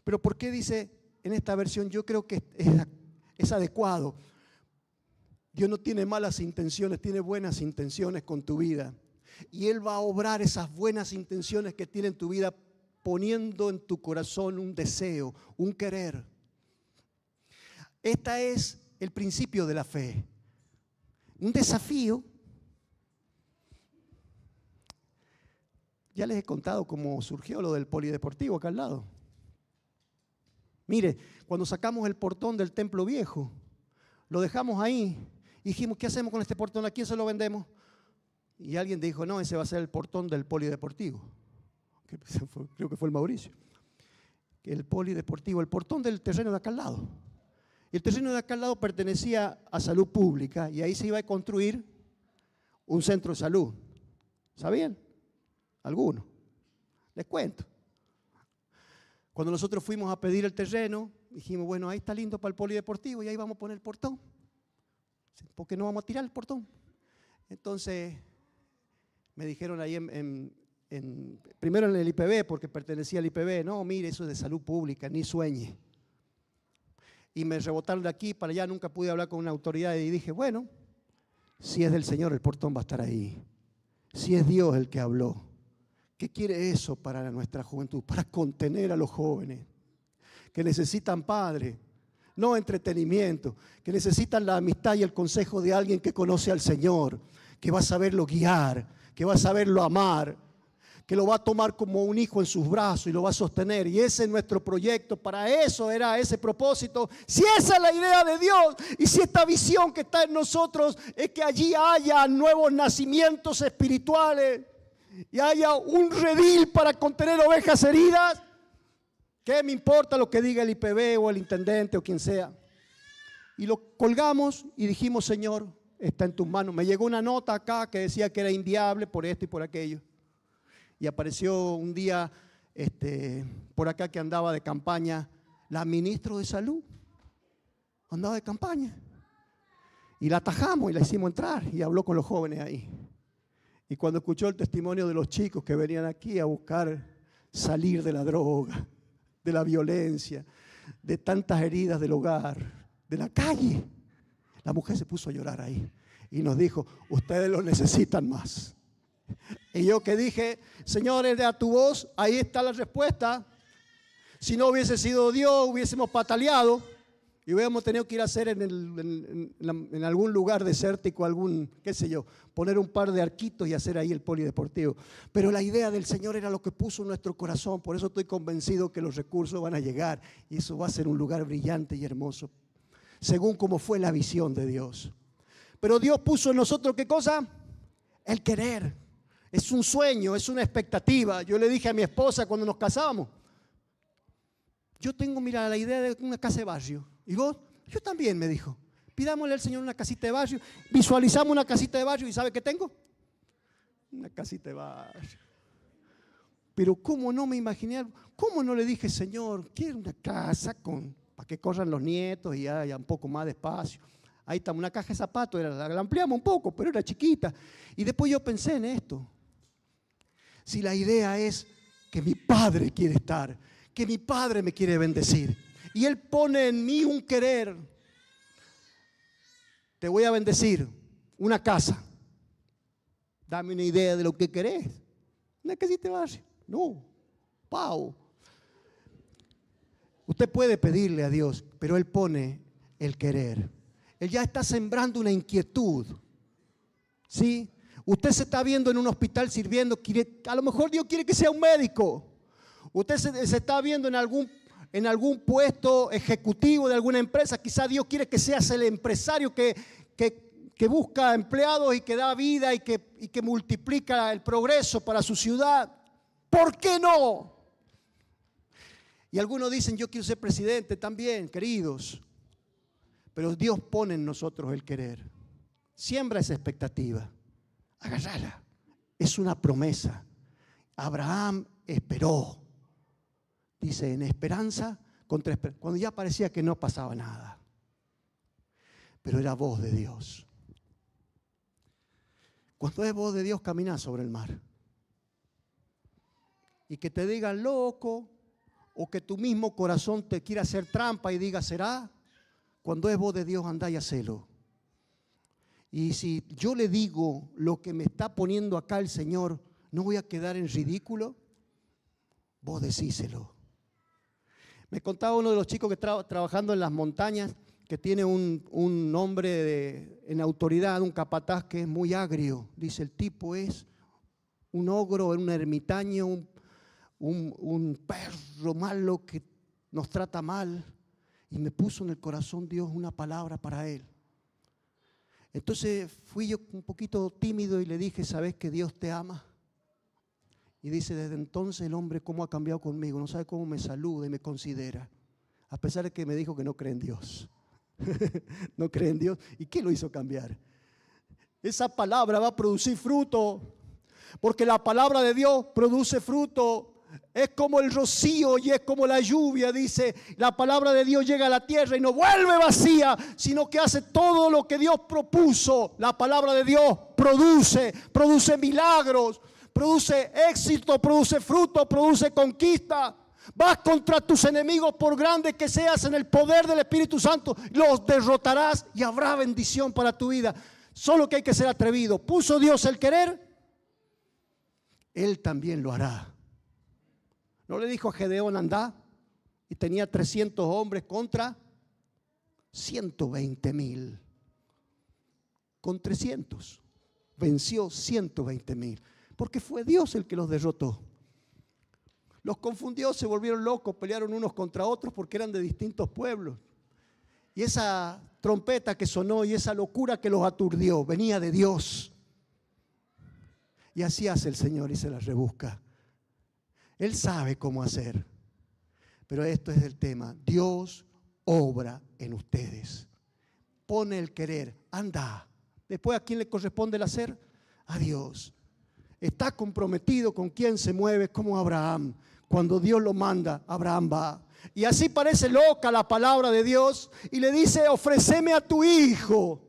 Pero ¿por qué dice en esta versión? Yo creo que es adecuado. Dios no tiene malas intenciones, tiene buenas intenciones con tu vida. Y Él va a obrar esas buenas intenciones que tiene en tu vida poniendo en tu corazón un deseo, un querer. Este es el principio de la fe. Un desafío. Ya les he contado cómo surgió lo del polideportivo acá al lado. Mire, cuando sacamos el portón del templo viejo, lo dejamos ahí y dijimos, ¿qué hacemos con este portón? ¿A quién se lo vendemos? Y alguien dijo, no, ese va a ser el portón del polideportivo. Creo que fue el Mauricio. El polideportivo, el portón del terreno de acá al lado. Y el terreno de acá al lado pertenecía a Salud Pública y ahí se iba a construir un centro de salud. ¿Sabían? Algunos. Les cuento. Cuando nosotros fuimos a pedir el terreno, dijimos, bueno, ahí está lindo para el polideportivo y ahí vamos a poner el portón. ¿Por qué no vamos a tirar el portón? Entonces, me dijeron ahí primero en el IPB, porque pertenecía al IPB, no, mire, eso es de Salud Pública, ni sueñe. Y me rebotaron de aquí para allá, nunca pude hablar con una autoridad y dije, bueno, si es del Señor, el portón va a estar ahí. Si es Dios el que habló. ¿Qué quiere eso para nuestra juventud? Para contener a los jóvenes que necesitan padre, no entretenimiento, que necesitan la amistad y el consejo de alguien que conoce al Señor, que va a saberlo guiar, que va a saberlo amar, que lo va a tomar como un hijo en sus brazos y lo va a sostener. Y ese es nuestro proyecto, para eso era ese propósito. Si esa es la idea de Dios y si esta visión que está en nosotros es que allí haya nuevos nacimientos espirituales y haya un redil para contener ovejas heridas, ¿qué me importa lo que diga el IPB o el intendente o quien sea? Y lo colgamos y dijimos, Señor, está en tus manos. Me llegó una nota acá que decía que era inviable por esto y por aquello. Y apareció un día por acá que andaba de campaña la ministra de Salud. Andaba de campaña. Y la atajamos y la hicimos entrar y habló con los jóvenes ahí. Y cuando escuchó el testimonio de los chicos que venían aquí a buscar salir de la droga, de la violencia, de tantas heridas del hogar, de la calle, la mujer se puso a llorar ahí y nos dijo, ustedes lo necesitan más. Y yo que dije, señores, a tu voz, ahí está la respuesta. Si no hubiese sido Dios, hubiésemos pataleado y hubiéramos tenido que ir a hacer en algún lugar desértico, qué sé yo, poner un par de arquitos y hacer ahí el polideportivo. Pero la idea del Señor era lo que puso en nuestro corazón, por eso estoy convencido que los recursos van a llegar y eso va a ser un lugar brillante y hermoso, según como fue la visión de Dios. Pero Dios puso en nosotros, ¿qué cosa? El querer. Es un sueño, es una expectativa. Yo le dije a mi esposa cuando nos casamos, yo tengo, mira, la idea de una casa de barrio. ¿Y vos? Yo también, me dijo. Pidámosle al Señor una casita de barrio. Visualizamos una casita de barrio y ¿sabe qué tengo? Una casita de barrio. Pero ¿cómo no me imaginé? ¿Cómo no le dije, Señor, quiero una casa para que corran los nietos y haya un poco más de espacio? Ahí está, una caja de zapatos, la ampliamos un poco, pero era chiquita. Y después yo pensé en esto. Si la idea es que mi Padre quiere estar, que mi Padre me quiere bendecir, y Él pone en mí un querer, te voy a bendecir, una casa. Dame una idea de lo que querés. Una casita de barrio. No, Pau. Usted puede pedirle a Dios, pero Él pone el querer. Él ya está sembrando una inquietud. ¿Sí? Usted se está viendo en un hospital sirviendo, a lo mejor Dios quiere que sea un médico. Usted se está viendo en algún puesto ejecutivo de alguna empresa, quizá Dios quiere que seas el empresario que busca empleados y que da vida y que multiplica el progreso para su ciudad. ¿Por qué no? Y algunos dicen, yo quiero ser presidente también, queridos. Pero Dios pone en nosotros el querer. Siembra esa expectativa. Agárrala. Es una promesa. Abraham esperó. Dice, en esperanza contra esperanza. Cuando ya parecía que no pasaba nada. Pero era voz de Dios. Cuando es voz de Dios, camina sobre el mar. Y que te digan loco, o que tu mismo corazón te quiera hacer trampa y diga, ¿será? Cuando es voz de Dios, andá y hacelo. Y si yo le digo lo que me está poniendo acá el Señor, ¿no voy a quedar en ridículo? Vos decíselo. Me contaba uno de los chicos que trabajando en las montañas, que tiene un hombre en autoridad, un capataz que es muy agrio. Dice, el tipo es un ogro, un ermitaño, un perro malo que nos trata mal. Y me puso en el corazón Dios una palabra para él. Entonces fui yo un poquito tímido y le dije, ¿sabes que Dios te ama? Y dice, desde entonces el hombre cómo ha cambiado conmigo, no sabe cómo me saluda y me considera. A pesar de que me dijo que no cree en Dios. No cree en Dios. ¿Y qué lo hizo cambiar? Esa palabra va a producir fruto, porque la palabra de Dios produce fruto. Es como el rocío y es como la lluvia, dice. La palabra de Dios llega a la tierra y no vuelve vacía, sino que hace todo lo que Dios propuso. La palabra de Dios produce milagros, produce éxito, produce fruto, produce conquista. Vas contra tus enemigos, por grande que seas, en el poder del Espíritu Santo, los derrotarás y habrá bendición para tu vida. Solo que hay que ser atrevido. ¿Puso Dios el querer? Él también lo hará. ¿No le dijo a Gedeón, andá? Y tenía 300 hombres contra 120,000. Con 300 venció 120,000. Porque fue Dios el que los derrotó. Los confundió, se volvieron locos, pelearon unos contra otros porque eran de distintos pueblos. Y esa trompeta que sonó y esa locura que los aturdió venía de Dios. Y así hace el Señor y se las rebusca. Él sabe cómo hacer. Pero esto es el tema. Dios obra en ustedes. Pone el querer. Anda. Después, ¿a quién le corresponde el hacer? A Dios. Está comprometido con quien se mueve, como Abraham. Cuando Dios lo manda, Abraham va. Y así parece loca la palabra de Dios. Y le dice, ofréceme a tu hijo.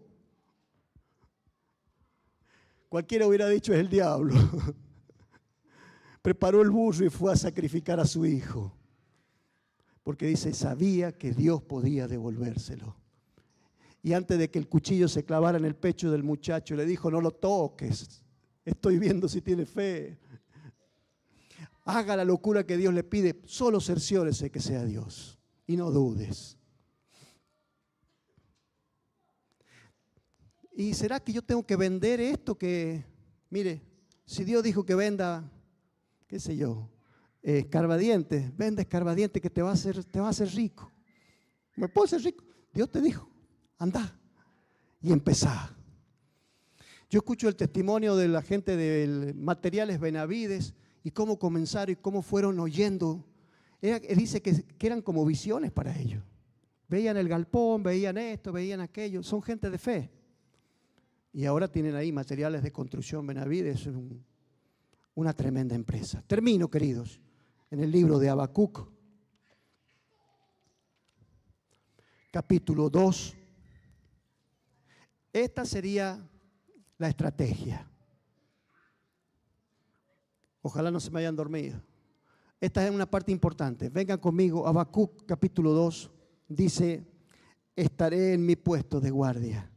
Cualquiera hubiera dicho, es el diablo. Preparó el burro y fue a sacrificar a su hijo. Porque dice, sabía que Dios podía devolvérselo. Y antes de que el cuchillo se clavara en el pecho del muchacho, le dijo, no lo toques. Estoy viendo si tiene fe. Haga la locura que Dios le pide. Solo cerciórese que sea Dios. Y no dudes. ¿Y será que yo tengo que vender esto? Que, mire, si Dios dijo que venda, qué sé yo, escarbadientes, vende escarbadientes que te va a hacer rico. ¿Me puedo hacer rico? Dios te dijo, anda y empezá. Yo escucho el testimonio de la gente de Materiales Benavides y cómo comenzaron y cómo fueron oyendo. Dice que eran como visiones para ellos. Veían el galpón, veían esto, veían aquello. Son gente de fe. Y ahora tienen ahí Materiales de Construcción Benavides, una tremenda empresa. Termino, queridos, en el libro de Habacuc, capítulo 2. Esta sería la estrategia. Ojalá no se me hayan dormido. Esta es una parte importante. Vengan conmigo, Habacuc capítulo 2, dice, estaré en mi puesto de guardia.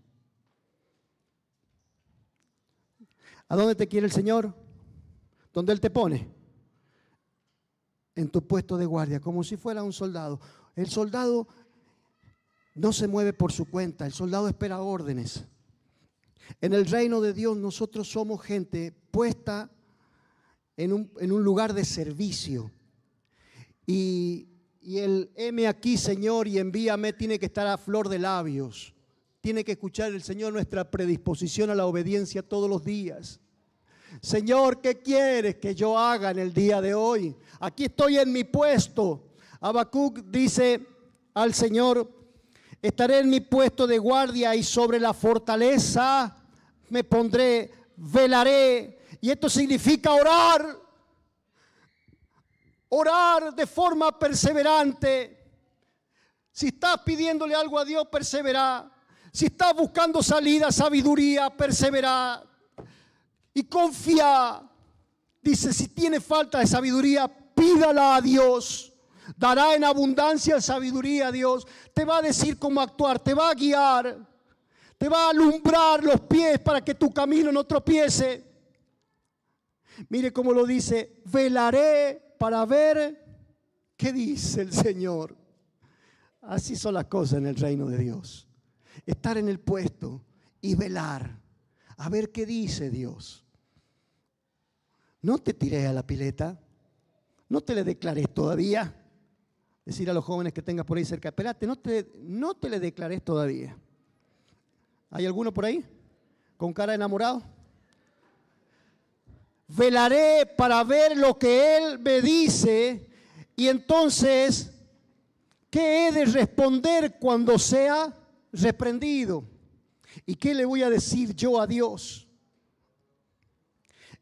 ¿A dónde te quiere el Señor? ¿Dónde Él te pone? En tu puesto de guardia, como si fuera un soldado. El soldado no se mueve por su cuenta, el soldado espera órdenes. En el reino de Dios nosotros somos gente puesta en un lugar de servicio. Y el heme aquí, Señor, y envíame tiene que estar a flor de labios. Tiene que escuchar el Señor nuestra predisposición a la obediencia todos los días. Señor, ¿qué quieres que yo haga en el día de hoy? Aquí estoy en mi puesto. Habacuc dice al Señor, estaré en mi puesto de guardia y sobre la fortaleza me pondré velaré. Y esto significa orar. Orar de forma perseverante. Si estás pidiéndole algo a Dios, persevera. Si estás buscando salida, sabiduría, persevera. Y confía. Dice, si tiene falta de sabiduría, pídala a Dios. Dará en abundancia sabiduría a Dios. Te va a decir cómo actuar, te va a guiar. Te va a alumbrar los pies para que tu camino no tropiece. Mire cómo lo dice, velaré para ver qué dice el Señor. Así son las cosas en el reino de Dios. Estar en el puesto y velar, a ver qué dice Dios. No te tiré a la pileta, no te le declares todavía. Decir a los jóvenes que tengas por ahí cerca, espérate, no te le declares todavía. ¿Hay alguno por ahí con cara de enamorado? Velaré para ver lo que Él me dice y entonces, ¿qué he de responder cuando sea reprendido? ¿Y qué le voy a decir yo a Dios?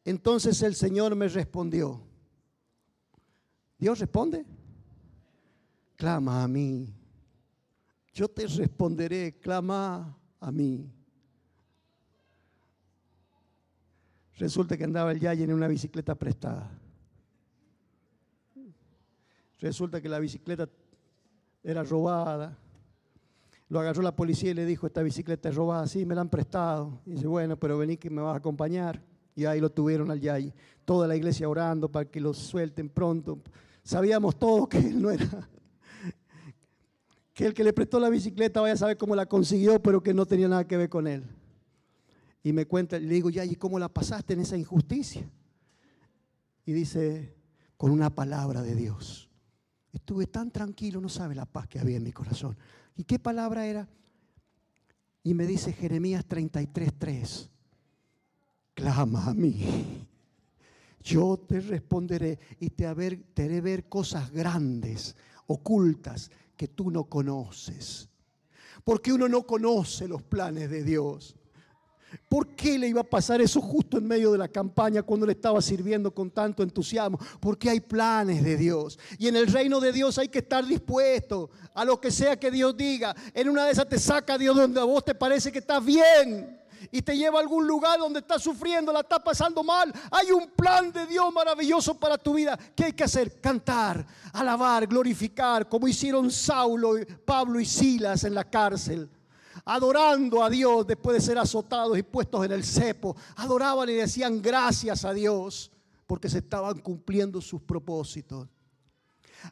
Entonces el Señor me respondió. ¿Dios responde? Clama a mí. Yo te responderé, clama a mí. Resulta que andaba el Yayi en una bicicleta prestada. Resulta que la bicicleta era robada. Lo agarró la policía y le dijo, esta bicicleta es robada. Sí, me la han prestado. Y dice, bueno, pero vení que me vas a acompañar. Y ahí lo tuvieron al Yayi. Toda la iglesia orando para que lo suelten pronto. Sabíamos todos que él no era, que el que le prestó la bicicleta vaya a saber cómo la consiguió, pero que no tenía nada que ver con él. Y me cuenta, le digo, Yayi, ¿cómo la pasaste en esa injusticia? Y dice, con una palabra de Dios. Estuve tan tranquilo, no sabe la paz que había en mi corazón. ¿Y qué palabra era? Y me dice Jeremías 33:3. Clama a mí. Yo te responderé y te haré ver cosas grandes, ocultas, que tú no conoces. Porque uno no conoce los planes de Dios. ¿Por qué le iba a pasar eso justo en medio de la campaña cuando le estaba sirviendo con tanto entusiasmo? Porque hay planes de Dios. Y en el reino de Dios hay que estar dispuesto a lo que sea que Dios diga. En una de esas te saca Dios donde a vos te parece que estás bien y te lleva a algún lugar donde estás sufriendo, la estás pasando mal. Hay un plan de Dios maravilloso para tu vida. ¿Qué hay que hacer? Cantar, alabar, glorificar, como hicieron Saulo, Pablo y Silas en la cárcel. Adorando a Dios después de ser azotados y puestos en el cepo. Adoraban y decían gracias a Dios porque se estaban cumpliendo sus propósitos.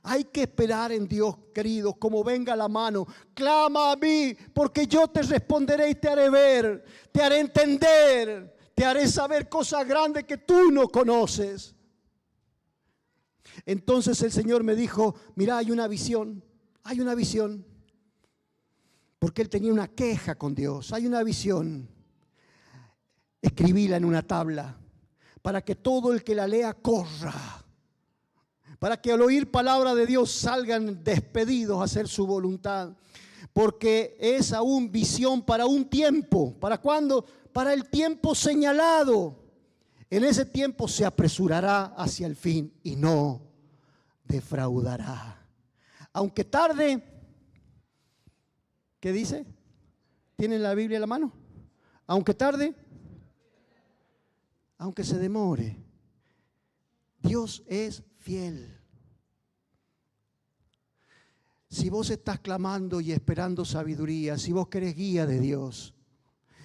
Hay que esperar en Dios, queridos, como venga la mano. Clama a mí porque yo te responderé y te haré ver, te haré entender, te haré saber cosas grandes que tú no conoces. Entonces el Señor me dijo, mira, hay una visión. Porque él tenía una queja con Dios. Hay una visión. Escribíla en una tabla para que todo el que la lea corra. Para que al oír palabra de Dios salgan despedidos a hacer su voluntad. Porque es aún visión para un tiempo. ¿Para cuándo? Para el tiempo señalado. En ese tiempo se apresurará hacia el fin y no defraudará. Aunque tarde. ¿Qué dice? ¿Tienen la Biblia en la mano? Aunque tarde, aunque se demore, Dios es fiel. Si vos estás clamando y esperando sabiduría, si vos querés guía de Dios,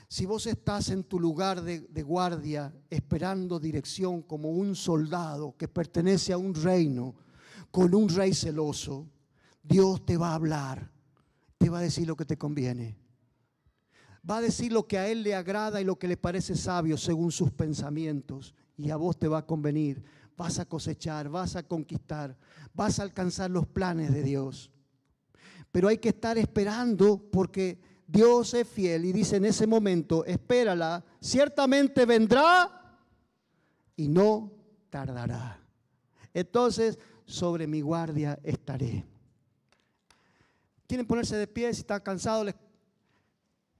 si vos estás en tu lugar de guardia esperando dirección como un soldado que pertenece a un reino, con un rey celoso, Dios te va a hablar. Te va a decir lo que te conviene. Va a decir lo que a Él le agrada y lo que le parece sabio según sus pensamientos. Y a vos te va a convenir. Vas a cosechar, vas a conquistar, vas a alcanzar los planes de Dios. Pero hay que estar esperando porque Dios es fiel y dice en ese momento, espérala, ciertamente vendrá y no tardará. Entonces, sobre mi guardia estaré. Quieren ponerse de pie, si están cansados,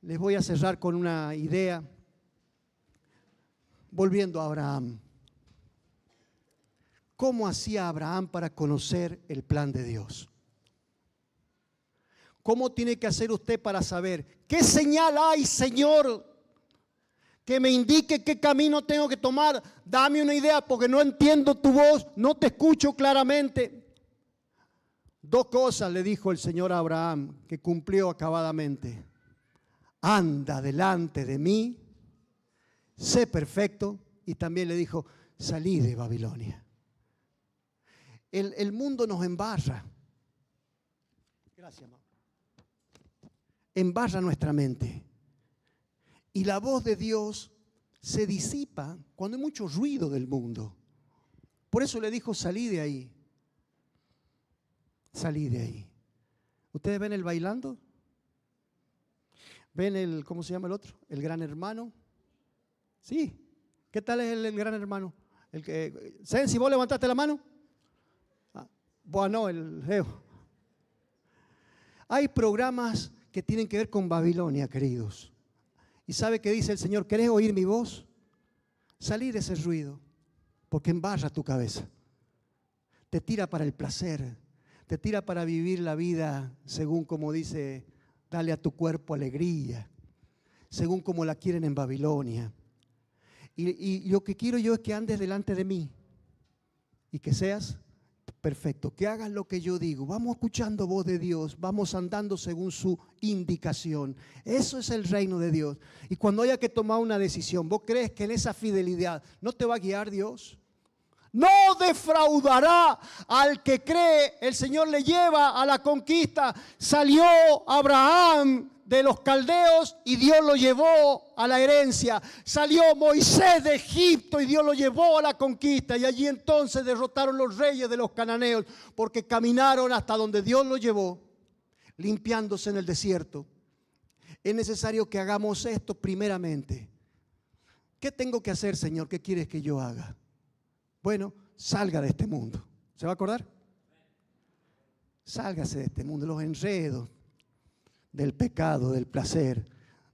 les voy a cerrar con una idea. Volviendo a Abraham. ¿Cómo hacía Abraham para conocer el plan de Dios? ¿Cómo tiene que hacer usted para saber qué señal hay, Señor, que me indique qué camino tengo que tomar? Dame una idea porque no entiendo tu voz, no te escucho claramente. Dos cosas le dijo el Señor a Abraham que cumplió acabadamente. Anda delante de mí, sé perfecto, y también le dijo, salí de Babilonia. El mundo nos embarra. Gracias, mamá. Embarra nuestra mente. Y la voz de Dios se disipa cuando hay mucho ruido del mundo. Por eso le dijo, salí de ahí. Salí de ahí. ¿Ustedes ven el bailando? ¿Ven el, cómo se llama el otro? El Gran Hermano. Sí. ¿Qué tal es el Gran Hermano? El que, si vos levantaste la mano. Bueno, el Leo. Hay programas que tienen que ver con Babilonia, queridos. ¿Y sabe qué dice el Señor? ¿Querés oír mi voz? Salí de ese ruido, porque embarra tu cabeza. Te tira para el placer, te tira para vivir la vida según como dice, dale a tu cuerpo alegría, según como la quieren en Babilonia. Y lo que quiero yo es que andes delante de mí y que seas perfecto, que hagas lo que yo digo. Vamos escuchando voz de Dios, vamos andando según su indicación. Eso es el reino de Dios. Y cuando haya que tomar una decisión, ¿vos crees que en esa fidelidad no te va a guiar Dios? No defraudará al que cree. El Señor le lleva a la conquista. Salió Abraham de los caldeos y Dios lo llevó a la herencia. Salió Moisés de Egipto y Dios lo llevó a la conquista. Y allí entonces derrotaron los reyes de los cananeos porque caminaron hasta donde Dios los llevó, limpiándose en el desierto. Es necesario que hagamos esto primeramente. ¿Qué tengo que hacer, Señor? ¿Qué quieres que yo haga? Bueno, salga de este mundo. ¿Se va a acordar? Sálgase de este mundo, los enredos del pecado, del placer,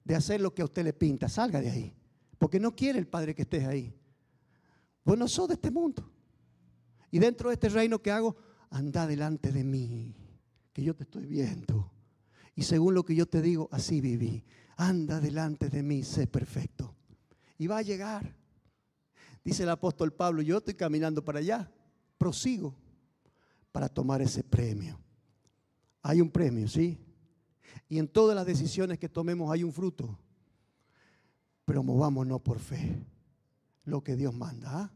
de hacer lo que a usted le pinta. Salga de ahí, porque no quiere el Padre que estés ahí. Vos no sos de este mundo. Y dentro de este reino que hago, anda delante de mí, que yo te estoy viendo. Y según lo que yo te digo, así viví. Anda delante de mí, sé perfecto. Y va a llegar. Dice el apóstol Pablo, yo estoy caminando para allá, prosigo para tomar ese premio. Hay un premio, ¿sí? Y en todas las decisiones que tomemos hay un fruto. Pero movámonos por fe, lo que Dios manda. ¿Ah?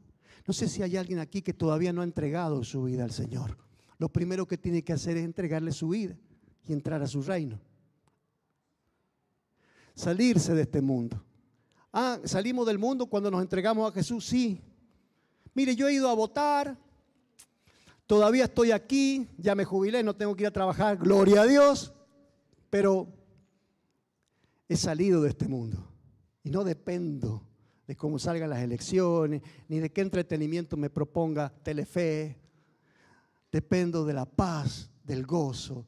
No sé si hay alguien aquí que todavía no ha entregado su vida al Señor. Lo primero que tiene que hacer es entregarle su vida y entrar a su reino. Salirse de este mundo. Salimos del mundo cuando nos entregamos a Jesús, sí. Mire, yo he ido a votar, todavía estoy aquí, ya me jubilé, no tengo que ir a trabajar, gloria a Dios, pero he salido de este mundo y no dependo de cómo salgan las elecciones, ni de qué entretenimiento me proponga Telefe. Dependo de la paz, del gozo,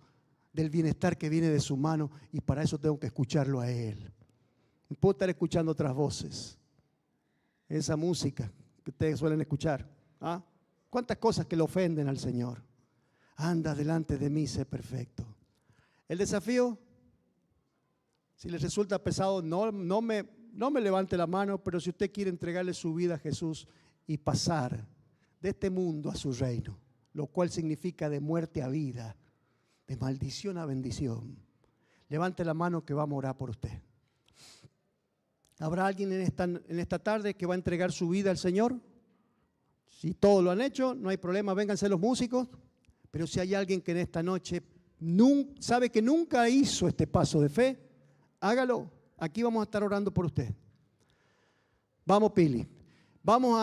del bienestar que viene de su mano y para eso tengo que escucharlo a Él. No puedo estar escuchando otras voces. Esa música que ustedes suelen escuchar. ¿Ah? ¿Cuántas cosas que le ofenden al Señor? Anda delante de mí, sé perfecto. El desafío, si les resulta pesado, no me levante la mano, pero si usted quiere entregarle su vida a Jesús y pasar de este mundo a su reino, lo cual significa de muerte a vida, de maldición a bendición, levante la mano que vamos a orar por usted. ¿Habrá alguien en esta tarde que va a entregar su vida al Señor? Si todos lo han hecho, no hay problema, vénganse los músicos. Pero si hay alguien que en esta noche sabe que nunca hizo este paso de fe, hágalo. Aquí vamos a estar orando por usted. Vamos, Pili. Vamos a